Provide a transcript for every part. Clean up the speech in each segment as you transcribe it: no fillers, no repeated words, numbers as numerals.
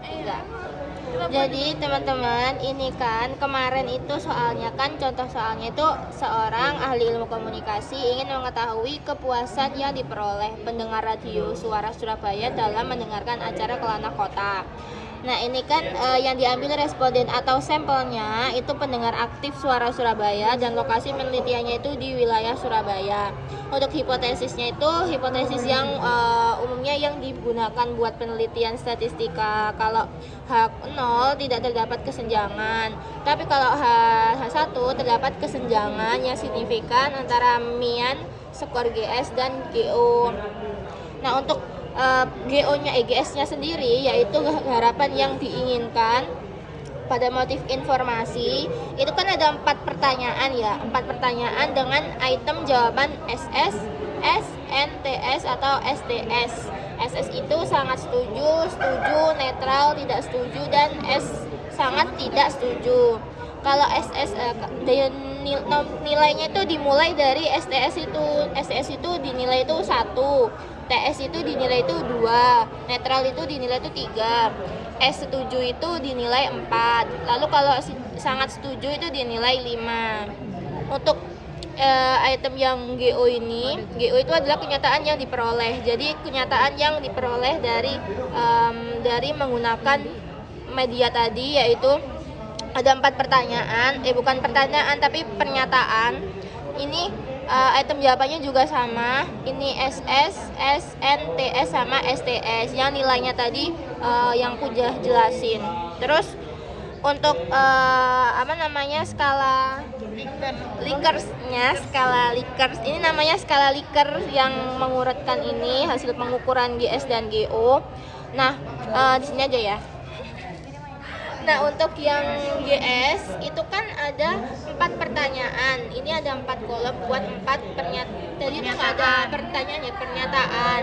Enggak. Jadi teman-teman, ini kan kemarin itu soalnya kan contoh soalnya itu seorang ahli ilmu komunikasi ingin mengetahui kepuasan yang diperoleh pendengar radio Suara Surabaya dalam mendengarkan acara Kelana Kota. Nah ini kan yang diambil responden atau sampelnya itu pendengar aktif Suara Surabaya dan lokasi penelitiannya itu di wilayah Surabaya. Untuk hipotesisnya itu hipotesis yang umumnya yang digunakan buat penelitian statistika. Kalau H0 tidak terdapat kesenjangan, tapi kalau H1 terdapat kesenjangan yang signifikan antara mean skor GS dan GO. Nah untuk GO-nya EGS-nya sendiri yaitu harapan yang diinginkan pada motif informasi itu kan ada 4 pertanyaan ya, 4 pertanyaan dengan item jawaban SS, SNTS atau STS. SS itu sangat setuju, setuju, netral, tidak setuju, dan S sangat tidak setuju. Kalau SS nilainya itu dimulai dari STS itu dinilai itu 1, TS itu dinilai itu 2, netral itu dinilai itu 3, S setuju itu dinilai 4, lalu kalau sangat setuju itu dinilai 5. Untuk item yang GO ini, GO itu adalah kenyataan yang diperoleh. Jadi kenyataan yang diperoleh dari menggunakan media tadi yaitu ada 4 pertanyaan, bukan pertanyaan tapi pernyataan. Ini item jawabannya juga sama. Ini SS, SNTS sama STS yang nilainya tadi yang udah jelasin. Terus untuk skala Likersnya, skala Likers ini namanya skala Likers yang mengurutkan ini hasil pengukuran GS dan GO. Nah di sini aja ya. Nah untuk yang GS itu kan ada 4 pertanyaan. Ini ada 4 kolom buat 4 pernyataan. Tadi itu ada pertanyaan ya, pernyataan.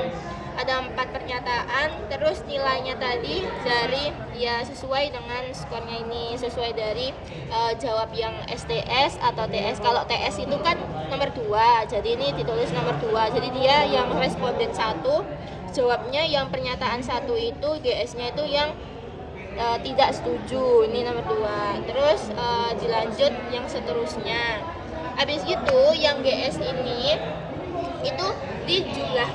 Ada 4 pernyataan, terus nilainya tadi dari ya sesuai dengan skornya ini, sesuai dari jawab yang STS atau TS. Kalau TS itu kan nomor 2, jadi ini ditulis nomor 2. Jadi dia yang responden 1, jawabnya yang pernyataan 1 itu, GS-nya itu yang tidak setuju, ini nomor 2. Terus dilanjut yang seterusnya. Habis itu yang GS ini itu dijumlah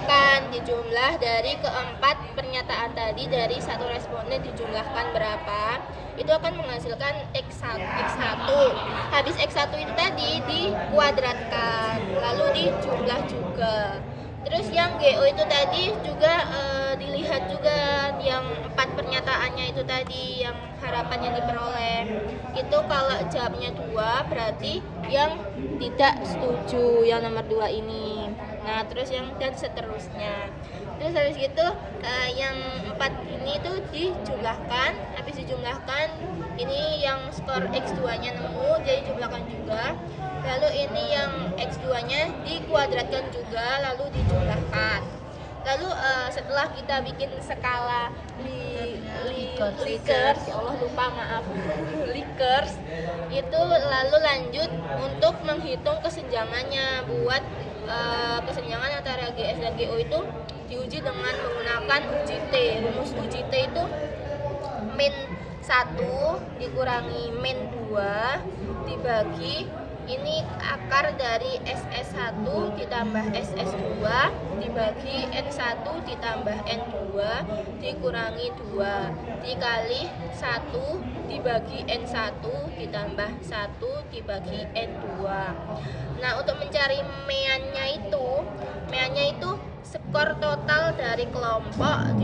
dari keempat pernyataan tadi, dari satu responden dijumlahkan berapa, itu akan menghasilkan X1. Habis X1 itu tadi dikuadratkan lalu dijumlah juga. Terus yang GO itu tadi juga dilihat juga yang 4 pernyataannya itu tadi, yang harapan yang diperoleh itu kalau jawabnya 2 berarti yang tidak setuju yang nomor 2 ini. Nah terus yang dan seterusnya. Terus habis gitu yang 4 ini tuh dijumlahkan. Habis dijumlahkan ini yang skor X2 nya nemu, jadi jumlahkan juga. Lalu ini yang X2 nya dikuadratkan juga, lalu dijumlahkan. Lalu setelah kita bikin skala Likers, ya Allah lupa, maaf, Likers itu lalu lanjut untuk menghitung kesenjangannya. Buat kesenjangan antara GS dan GO itu diuji dengan menggunakan uji T. Rumus uji T itu min 1 dikurangi min 2 dibagi ini akar dari SS1 ditambah SS2 dibagi N1 ditambah N2 dikurangi 2 dikali 1 dibagi N1 ditambah 1 dibagi N2. Nah untuk mencari meannya itu skor total dari kelompok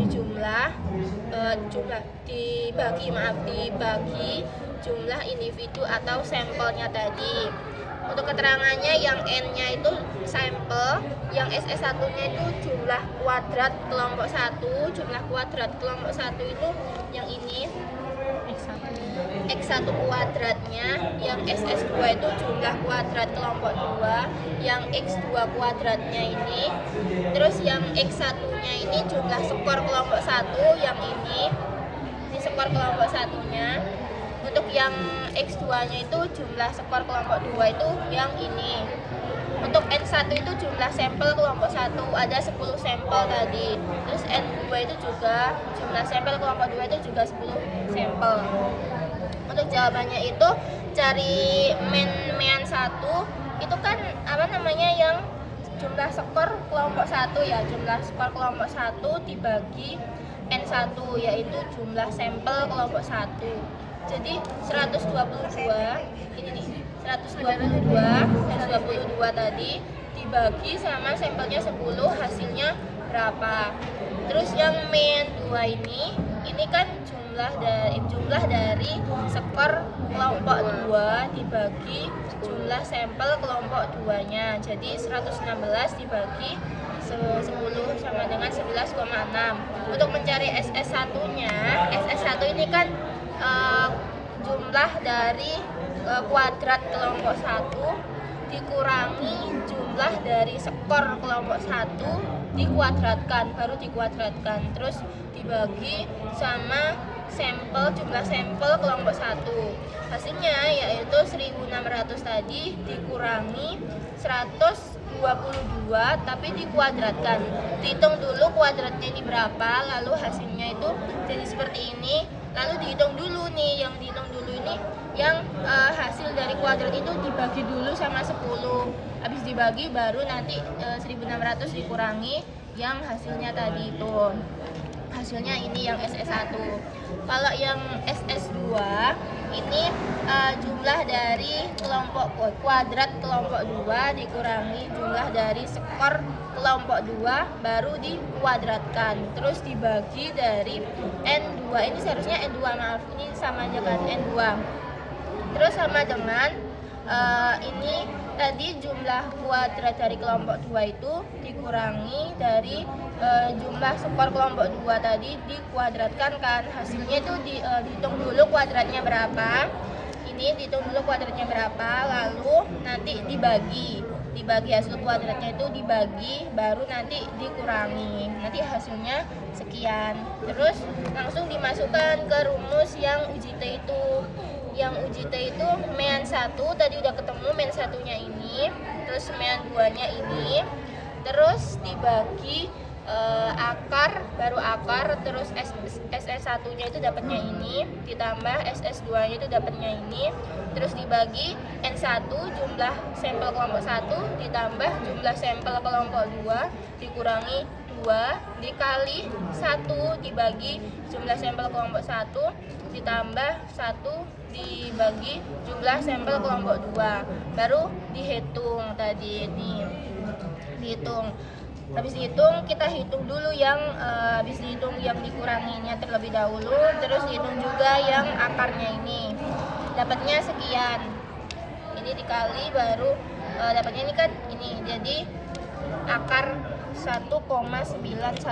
dibagi jumlah individu atau sampelnya tadi. Untuk keterangannya yang N-nya itu sampel, yang SS1-nya itu jumlah kuadrat kelompok 1, jumlah kuadrat kelompok 1 itu yang ini X1 kuadratnya, yang SS2 itu jumlah kuadrat kelompok 2, yang X2 kuadratnya ini. Terus yang X1-nya ini jumlah skor kelompok 1, yang ini skor kelompok 1-nya. Untuk yang X2 nya itu jumlah skor kelompok 2 itu yang ini. Untuk N1 itu jumlah sampel kelompok 1 ada 10 sampel tadi. Terus N2 itu juga jumlah sampel kelompok 2 itu juga 10 sampel. Untuk jawabannya itu cari mean 1 itu kan apa namanya yang jumlah skor kelompok 1 ya, jumlah skor kelompok 1 dibagi N1 yaitu jumlah sampel kelompok 1. Jadi 122 ini nih, 122 tadi dibagi sama sampelnya 10 hasilnya berapa. Terus yang mean 2 ini kan jumlah dari skor kelompok 2 dibagi jumlah sampel kelompok 2-nya. Jadi 116 dibagi 10 sama dengan 11,6. Untuk mencari SS1-nya, SS1 ini kan jumlah dari kuadrat kelompok 1 dikurangi jumlah dari skor kelompok 1 dikuadratkan, baru dikuadratkan, terus dibagi sama jumlah sampel kelompok 1. Hasilnya yaitu 1600 tadi dikurangi 122 tapi dikuadratkan. Dihitung dulu kuadratnya ini berapa, lalu hasilnya itu jadi seperti ini. Lalu dihitung dulu nih, yang dihitung dulu ini yang hasil dari kuadrat itu dibagi dulu sama 10. Habis dibagi baru nanti 1600 dikurangi yang hasilnya tadi itu. Hasilnya ini yang SS1. Kalau yang SS2 ini jumlah dari kuadrat kelompok 2 dikurangi jumlah dari skor kelompok 2 baru dikuadratkan, terus dibagi dari N2. Ini seharusnya N2, maaf, ini sama aja kan N2. Terus sama dengan ini tadi jumlah kuadrat dari kelompok 2 itu dikurangi dari jumlah skor kelompok 2 tadi dikuadratkan kan. Hasilnya itu dihitung dulu kuadratnya berapa. Ini dihitung dulu kuadratnya berapa, lalu nanti dibagi hasil kuadratnya itu dibagi, baru nanti dikurangi. Nanti hasilnya sekian. Terus langsung dimasukkan ke rumus yang UJT itu. Yang UJT itu mean 1 tadi udah ketemu, mean 1-nya ini, terus mean 2-nya ini, terus dibagi akar, baru akar, terus SS1-nya itu dapatnya ini, ditambah SS2-nya itu dapatnya ini, terus dibagi N1 jumlah sampel kelompok 1 ditambah jumlah sampel kelompok 2 dikurangi 2 dikali 1 dibagi jumlah sampel kelompok 1 ditambah 1 dibagi jumlah sampel kelompok 2, baru dihitung tadi ini. Dihitung. Habis dihitung kita hitung dulu yang habis dihitung yang dikuranginya terlebih dahulu, terus dihitung juga yang akarnya ini. Dapatnya sekian. Ini dikali baru dapatnya ini kan ini. Jadi akar 1,9112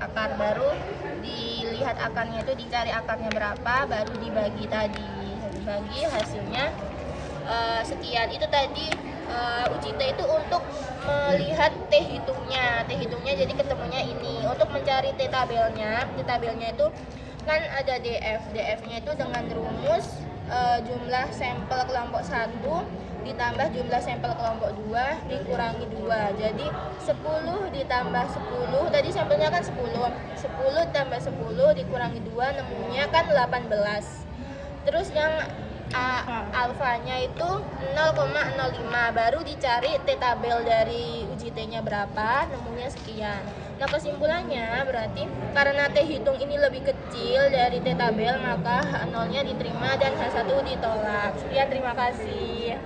akar, baru dilihat akarnya itu, dicari akarnya berapa, baru dibagi tadi, dibagi hasilnya sekian. Itu tadi UJT itu untuk melihat T hitungnya jadi ketemunya ini. Untuk mencari T tabelnya itu kan ada DF-nya itu dengan rumus jumlah sampel kelompok 1 ditambah jumlah sampel kelompok 2 dikurangi 2. Jadi 10 ditambah 10, tadi sampelnya kan 10 tambah 10 dikurangi 2 nemunya kan 18. Terus yang alfanya itu 0,05, baru dicari T tabel dari UJT-nya berapa, nemunya sekian. Nah, kesimpulannya berarti karena T hitung ini lebih kecil dari T tabel, maka H0-nya diterima dan H1 ditolak. Sekian, terima kasih.